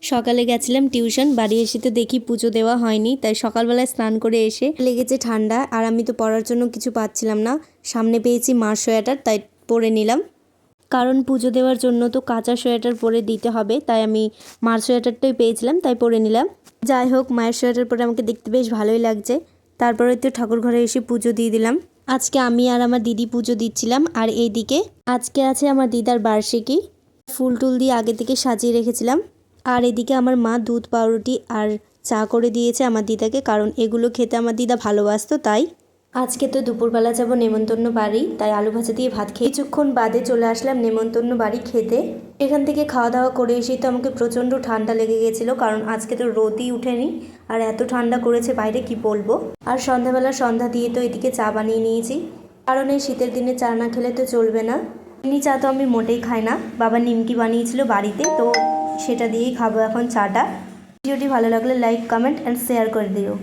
সকালে গেছিলাম টিউশন, বাড়ি এসে তো দেখি পুজো দেওয়া হয়নি, তাই সকালবেলায় স্নান করে এসে লেগেছে ঠান্ডা, আর আমি তো পরার জন্য কিছু পাচ্ছিলাম না। সামনে পেয়েছি মার সোয়েটার, তাই পরে নিলাম। কারণ পুজো দেওয়ার জন্য তো কাঁচা সোয়েটার পরে দিতে হবে, তাই আমি মার সোয়েটারটাই পেয়েছিলাম, তাই পরে নিলাম। যাই হোক, মায়ের সোয়েটার পরে আমাকে দেখতে বেশ ভালোই লাগছে। তারপরে তো ঠাকুর ঘরে এসে পুজো দিয়ে দিলাম। আজকে আমি আর আমার দিদি পুজো দিচ্ছিলাম, আর এইদিকে আজকে আছে আমার দিদার বার্ষিকী। ফুল টুল দিয়ে আগে থেকে সাজিয়ে রেখেছিলাম। আর এদিকে আমার মা দুধ পাউরুটি আর চা করে দিয়েছে আমার দিদাকে, কারণ এগুলো খেতে আমার দিদা ভালোবাসতো। তাই আজকে তো দুপুরবেলা যাব নেমন্তন্ন বাড়ি, তাই আলু ভাজা দিয়ে ভাত খেয়ে কিছুক্ষণ বাদে চলে আসলাম নেমন্তন্ন বাড়ি খেতে। এখান থেকে খাওয়া দাওয়া করে এসেই তো আমাকে প্রচণ্ড ঠান্ডা লেগে গেছিলো, কারণ আজকে তো রোদই উঠেনি, আর এত ঠান্ডা করেছে বাইরে কি বলবো। আর সন্ধ্যাবেলা সন্ধ্যা দিয়ে তো এদিকে চা বানিয়ে নিয়েছি, কারণ এই শীতের দিনে চা না খেলে তো চলবে না। চিনি চা তো আমি মোটেই খাই না, বাবা নিমকি বানিয়েছিল বাড়িতে, তো সেটা দিয়েই খাবো এখন চাটা। ভিডিওটি ভালো লাগলে লাইক, কমেন্ট অ্যান্ড শেয়ার করে দিও।